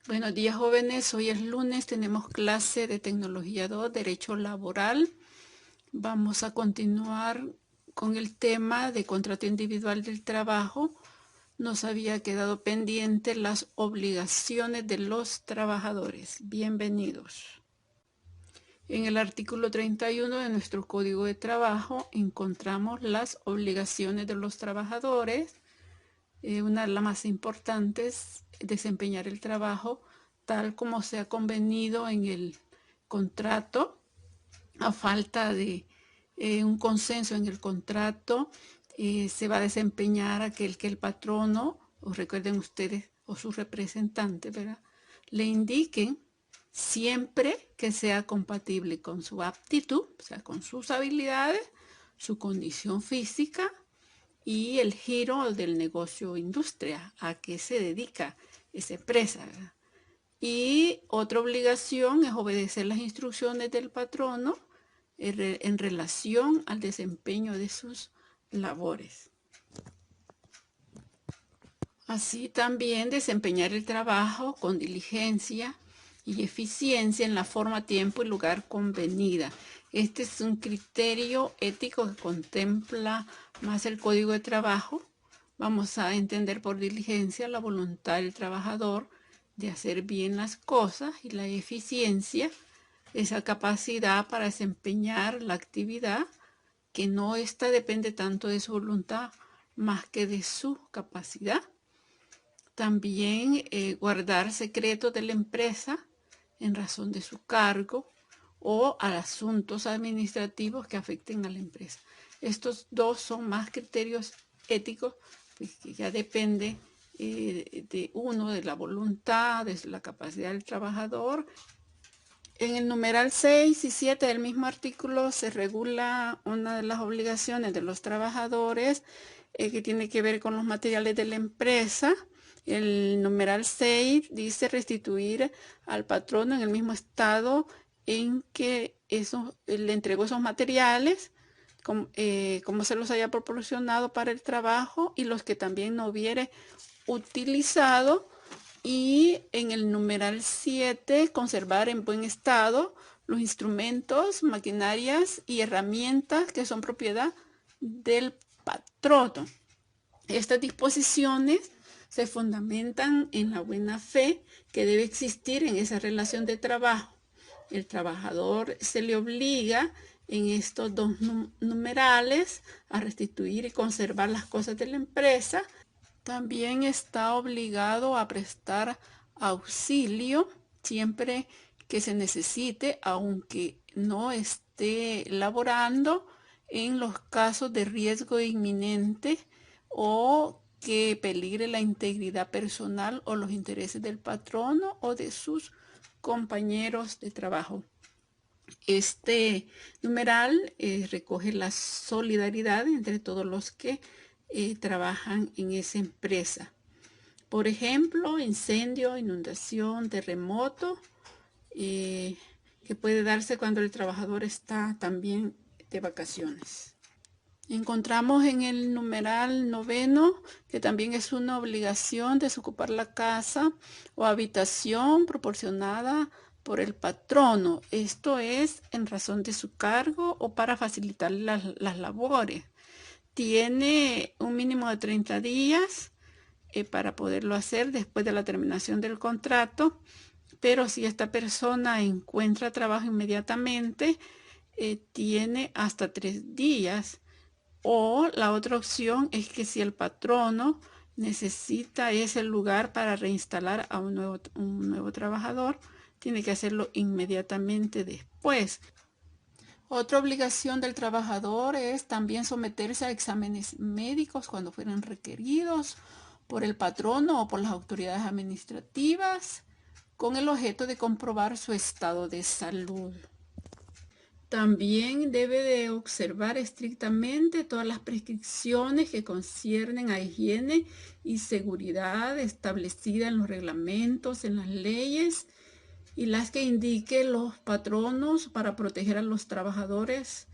Buenos días, jóvenes. Hoy es lunes, tenemos clase de Tecnología 2, Derecho Laboral. Vamos a continuar con el tema de contrato individual del trabajo. Nos había quedado pendiente las obligaciones de los trabajadores. Bienvenidos. En el artículo 31 de nuestro Código de Trabajo encontramos las obligaciones de los trabajadores. Una de las más importantes es desempeñar el trabajo tal como se ha convenido en el contrato. A falta de un consenso en el contrato, se va a desempeñar aquel que el patrono, o recuerden ustedes, o su representante, ¿verdad?, le indiquen, siempre que sea compatible con su aptitud, o sea, con sus habilidades, su condición física y el giro del negocio o industria a que se dedica esa empresa, ¿verdad? Y otra obligación es obedecer las instrucciones del patrono en relación al desempeño de sus labores. Así también desempeñar el trabajo con diligencia y eficiencia en la forma, tiempo y lugar convenida. Este es un criterio ético que contempla más el Código de Trabajo. Vamos a entender por diligencia la voluntad del trabajador de hacer bien las cosas, y la eficiencia, esa capacidad para desempeñar la actividad que no depende tanto de su voluntad más que de su capacidad. También guardar secretos de la empresa en razón de su cargo o a asuntos administrativos que afecten a la empresa. Estos dos son más criterios éticos, pues, que ya depende de uno, de la voluntad, de la capacidad del trabajador. En el numeral 6 y 7 del mismo artículo se regula una de las obligaciones de los trabajadores que tiene que ver con los materiales de la empresa. El numeral 6 dice restituir al patrono en el mismo estado en que le entregó esos materiales, como se los haya proporcionado para el trabajo, y los que también no hubiere utilizado. Y en el numeral 7, conservar en buen estado los instrumentos, maquinarias y herramientas que son propiedad del patrono. Estas disposiciones se fundamentan en la buena fe que debe existir en esa relación de trabajo. El trabajador se le obliga en estos dos numerales a restituir y conservar las cosas de la empresa. También está obligado a prestar auxilio siempre que se necesite, aunque no esté laborando, en los casos de riesgo inminente o que peligre la integridad personal o los intereses del patrono o de sus compañeros de trabajo. Este numeral recoge la solidaridad entre todos los que trabajan en esa empresa. Por ejemplo, incendio, inundación, terremoto, que puede darse cuando el trabajador está también de vacaciones. Encontramos en el numeral 9 que también es una obligación desocupar la casa o habitación proporcionada por el patrono. Esto es en razón de su cargo o para facilitar las labores. Tiene un mínimo de 30 días para poderlo hacer después de la terminación del contrato, pero si esta persona encuentra trabajo inmediatamente, tiene hasta 3 días O la otra opción es que si el patrono necesita ese lugar para reinstalar a un nuevo trabajador, tiene que hacerlo inmediatamente después. Otra obligación del trabajador es también someterse a exámenes médicos cuando fueran requeridos por el patrono o por las autoridades administrativas, con el objeto de comprobar su estado de salud. También debe de observar estrictamente todas las prescripciones que conciernen a higiene y seguridad establecidas en los reglamentos, en las leyes y las que indiquen los patronos para proteger a los trabajadores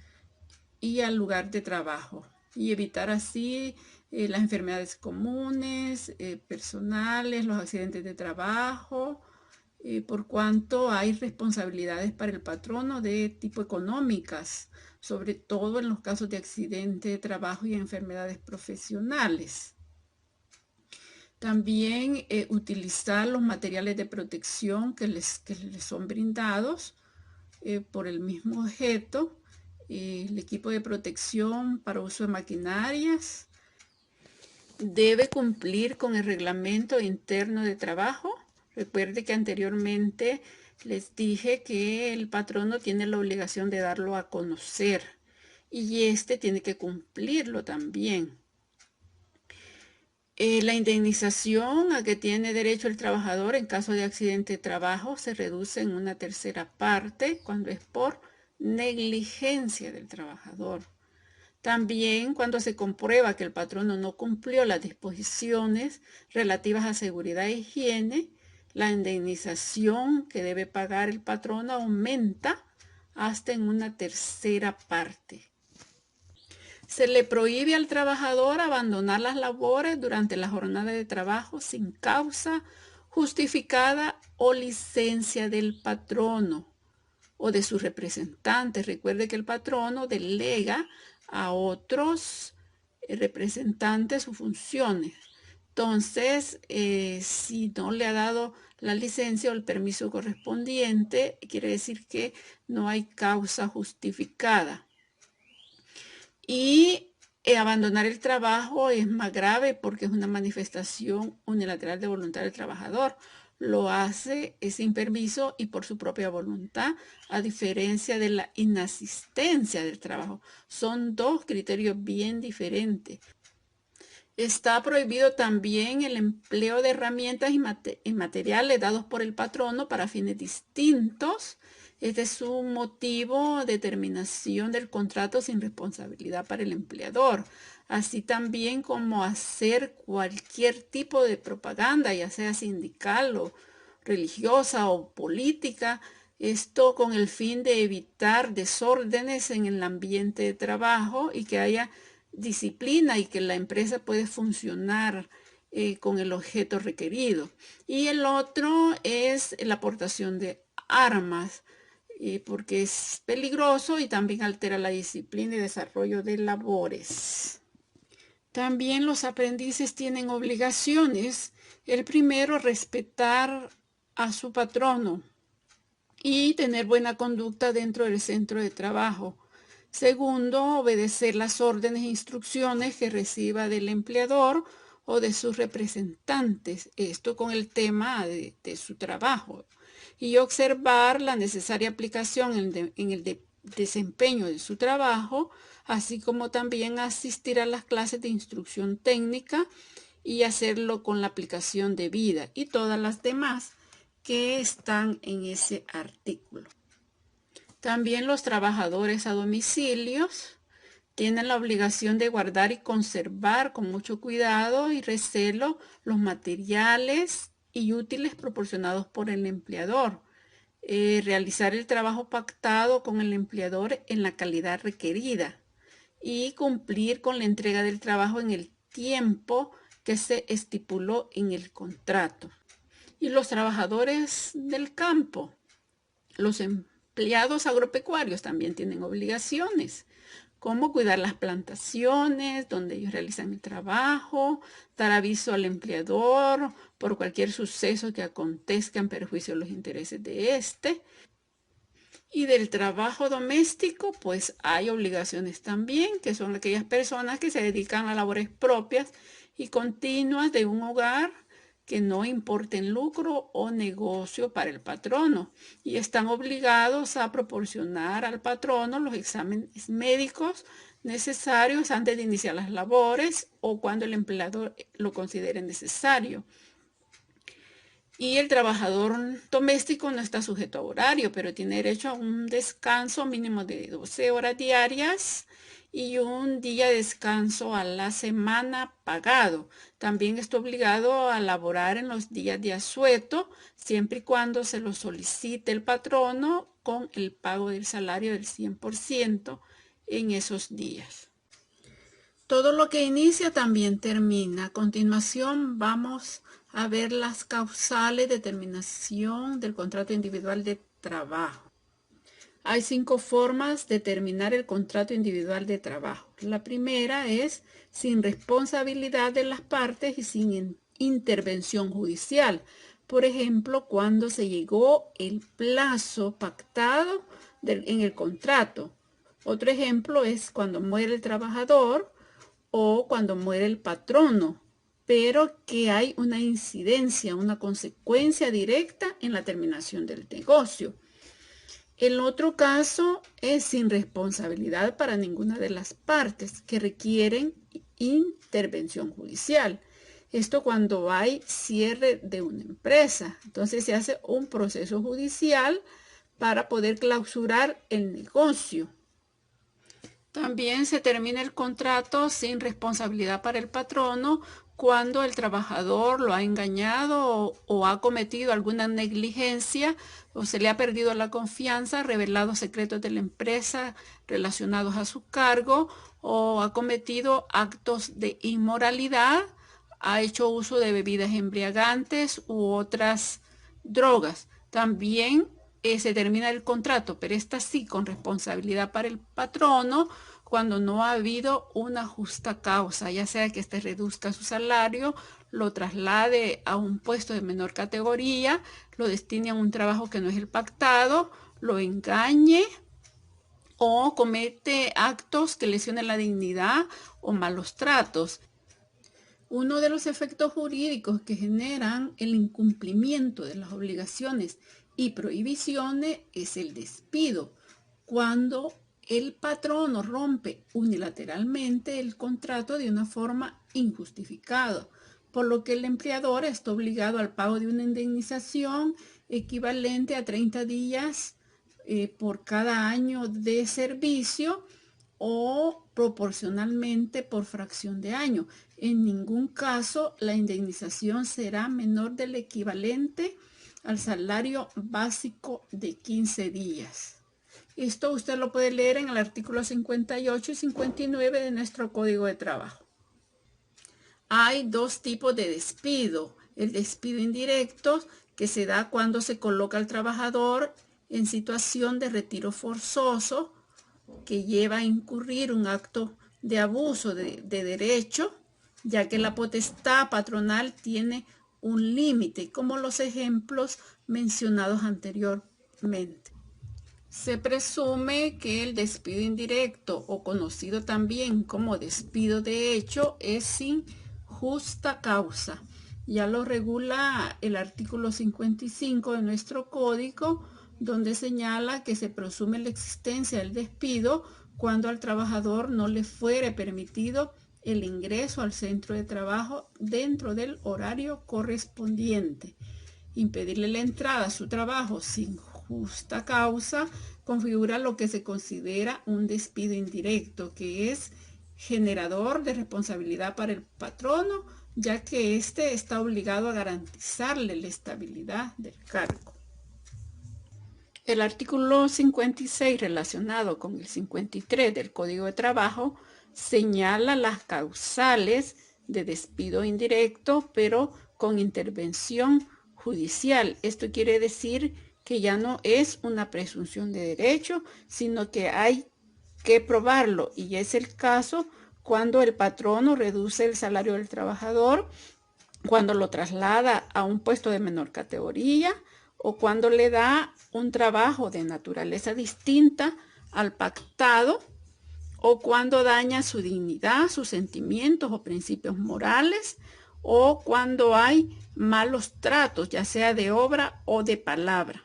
y al lugar de trabajo y evitar así las enfermedades comunes, personales, los accidentes de trabajo, por cuanto hay responsabilidades para el patrono de tipo económicas, sobre todo en los casos de accidente de trabajo y enfermedades profesionales. También utilizar los materiales de protección que les son brindados por el mismo objeto, el equipo de protección para uso de maquinarias. Debe cumplir con el reglamento interno de trabajo. Recuerde que anteriormente les dije que el patrono tiene la obligación de darlo a conocer y este tiene que cumplirlo también. La indemnización a que tiene derecho el trabajador en caso de accidente de trabajo se reduce en una tercera parte cuando es por negligencia del trabajador. También cuando se comprueba que el patrono no cumplió las disposiciones relativas a seguridad e higiene, la indemnización que debe pagar el patrono aumenta hasta en una tercera parte. Se le prohíbe al trabajador abandonar las labores durante la jornada de trabajo sin causa justificada o licencia del patrono o de sus representantes. Recuerde que el patrono delega a otros representantes sus funciones. Entonces, si no le ha dado la licencia o el permiso correspondiente, quiere decir que no hay causa justificada. Y abandonar el trabajo es más grave porque es una manifestación unilateral de voluntad del trabajador. Lo hace sin permiso y por su propia voluntad, a diferencia de la inasistencia del trabajo. Son dos criterios bien diferentes. Está prohibido también el empleo de herramientas y materiales dados por el patrono para fines distintos. Este es un motivo de terminación del contrato sin responsabilidad para el empleador, así también como hacer cualquier tipo de propaganda, ya sea sindical o religiosa o política, esto con el fin de evitar desórdenes en el ambiente de trabajo y que haya disciplina y que la empresa puede funcionar con el objeto requerido. Y el otro es la aportación de armas, porque es peligroso y también altera la disciplina y desarrollo de labores. También los aprendices tienen obligaciones. El primero, respetar a su patrono y tener buena conducta dentro del centro de trabajo. Segundo, obedecer las órdenes e instrucciones que reciba del empleador o de sus representantes, esto con el tema de su trabajo, y observar la necesaria aplicación en el desempeño de su trabajo, así como también asistir a las clases de instrucción técnica y hacerlo con la aplicación debida y todas las demás que están en ese artículo. También los trabajadores a domicilios tienen la obligación de guardar y conservar con mucho cuidado y recelo los materiales y útiles proporcionados por el empleador. Realizar el trabajo pactado con el empleador en la calidad requerida y cumplir con la entrega del trabajo en el tiempo que se estipuló en el contrato. Y los trabajadores del campo, los empleados agropecuarios también tienen obligaciones, como cuidar las plantaciones donde ellos realizan el trabajo, dar aviso al empleador por cualquier suceso que acontezca en perjuicio de los intereses de éste, Y del trabajo doméstico, pues hay obligaciones también, que son aquellas personas que se dedican a labores propias y continuas de un hogar que no importen lucro o negocio para el patrono y están obligados a proporcionar al patrono los exámenes médicos necesarios antes de iniciar las labores o cuando el empleador lo considere necesario. Y el trabajador doméstico no está sujeto a horario, pero tiene derecho a un descanso mínimo de 12 horas diarias y un día de descanso a la semana pagado. También está obligado a laborar en los días de asueto, siempre y cuando se lo solicite el patrono con el pago del salario del 100% en esos días. Todo lo que inicia también termina. A continuación vamos a ver las causales de terminación del contrato individual de trabajo. Hay 5 formas de terminar el contrato individual de trabajo. La primera es sin responsabilidad de las partes y sin intervención judicial. Por ejemplo, cuando se llegó el plazo pactado en el contrato. Otro ejemplo es cuando muere el trabajador o cuando muere el patrono, pero que hay una incidencia, una consecuencia directa en la terminación del negocio. El otro caso es sin responsabilidad para ninguna de las partes que requieren intervención judicial. Esto cuando hay cierre de una empresa. Entonces se hace un proceso judicial para poder clausurar el negocio. También se termina el contrato sin responsabilidad para el patrono cuando el trabajador lo ha engañado o ha cometido alguna negligencia o se le ha perdido la confianza, revelado secretos de la empresa relacionados a su cargo o ha cometido actos de inmoralidad, ha hecho uso de bebidas embriagantes u otras drogas. También se termina el contrato, pero esta sí con responsabilidad para el patrono cuando no ha habido una justa causa, ya sea que éste reduzca su salario, lo traslade a un puesto de menor categoría, lo destine a un trabajo que no es el pactado, lo engañe o comete actos que lesionen la dignidad o malos tratos. Uno de los efectos jurídicos que generan el incumplimiento de las obligaciones y prohibiciones es el despido, cuando el patrono rompe unilateralmente el contrato de una forma injustificada, por lo que el empleador está obligado al pago de una indemnización equivalente a 30 días por cada año de servicio o proporcionalmente por fracción de año. En ningún caso la indemnización será menor del equivalente al salario básico de 15 días. Esto usted lo puede leer en el artículo 58 y 59 de nuestro Código de Trabajo. Hay 2 tipos de despido. El despido indirecto, que se da cuando se coloca al trabajador en situación de retiro forzoso, que lleva a incurrir un acto de abuso de derecho, ya que la potestad patronal tiene un límite, como los ejemplos mencionados anteriormente. Se presume que el despido indirecto, o conocido también como despido de hecho, es sin justa causa. Ya lo regula el artículo 55 de nuestro código, donde señala que se presume la existencia del despido cuando al trabajador no le fuere permitido el ingreso al centro de trabajo dentro del horario correspondiente. Impedirle la entrada a su trabajo sin justa causa configura lo que se considera un despido indirecto, que es generador de responsabilidad para el patrono, ya que éste está obligado a garantizarle la estabilidad del cargo. El artículo 56 relacionado con el 53 del Código de Trabajo señala las causales de despido indirecto, pero con intervención judicial. Esto quiere decir que ya no es una presunción de derecho, sino que hay que probarlo, y es el caso cuando el patrono reduce el salario del trabajador, cuando lo traslada a un puesto de menor categoría o cuando le da un trabajo de naturaleza distinta al pactado, o cuando daña su dignidad, sus sentimientos o principios morales, o cuando hay malos tratos, ya sea de obra o de palabra.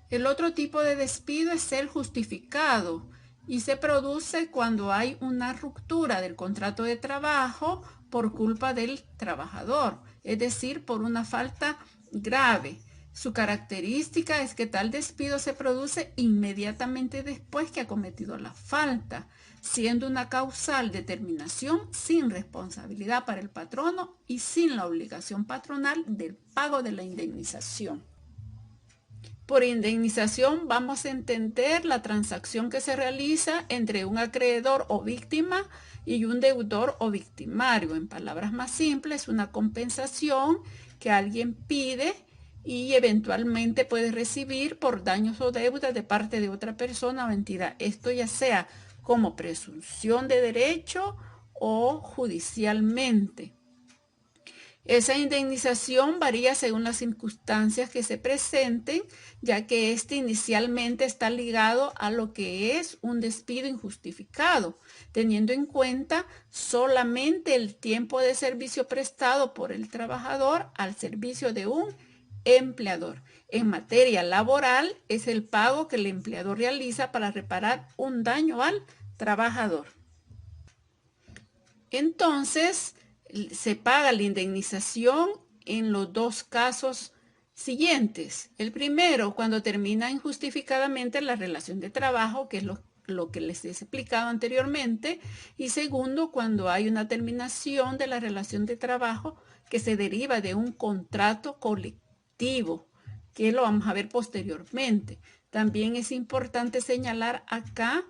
El otro tipo de despido es ser justificado y se produce cuando hay una ruptura del contrato de trabajo por culpa del trabajador, es decir, por una falta grave. Su característica es que tal despido se produce inmediatamente después que ha cometido la falta, siendo una causal de terminación sin responsabilidad para el patrono y sin la obligación patronal del pago de la indemnización. Por indemnización vamos a entender la transacción que se realiza entre un acreedor o víctima y un deudor o victimario. En palabras más simples, una compensación que alguien pide y eventualmente puede recibir por daños o deudas de parte de otra persona o entidad. Esto ya sea como presunción de derecho o judicialmente. Esa indemnización varía según las circunstancias que se presenten, ya que este inicialmente está ligado a lo que es un despido injustificado, teniendo en cuenta solamente el tiempo de servicio prestado por el trabajador al servicio de un empleador. En materia laboral, es el pago que el empleador realiza para reparar un daño al trabajador. Entonces, se paga la indemnización en los dos casos siguientes. El primero, cuando termina injustificadamente la relación de trabajo, que es lo que les he explicado anteriormente. Y segundo, cuando hay una terminación de la relación de trabajo que se deriva de un contrato colectivo, que lo vamos a ver posteriormente. También es importante señalar acá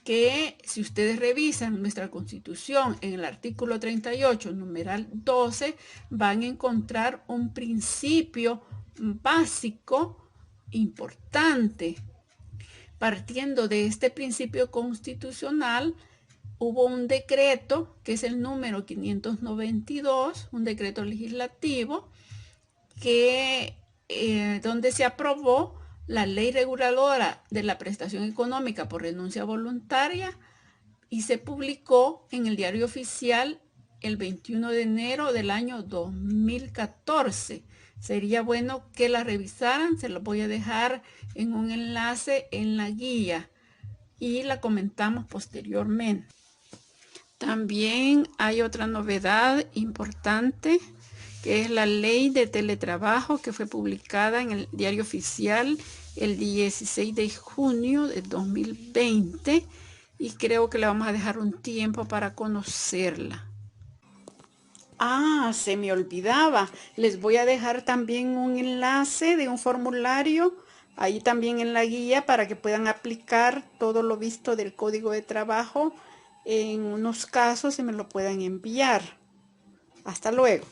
que si ustedes revisan nuestra Constitución en el artículo 38, numeral 12, van a encontrar un principio básico importante. Partiendo de este principio constitucional, hubo un decreto, que es el número 592, un decreto legislativo, donde se aprobó la ley reguladora de la prestación económica por renuncia voluntaria y se publicó en el Diario Oficial el 21 de enero del año 2014. Sería bueno que la revisaran, se los voy a dejar en un enlace en la guía y la comentamos posteriormente. También hay otra novedad importante, que es la ley de teletrabajo que fue publicada en el Diario Oficial el 16 de junio de 2020 y creo que le vamos a dejar un tiempo para conocerla. Se me olvidaba, les voy a dejar también un enlace de un formulario ahí también en la guía para que puedan aplicar todo lo visto del Código de Trabajo en unos casos y me lo puedan enviar. Hasta luego.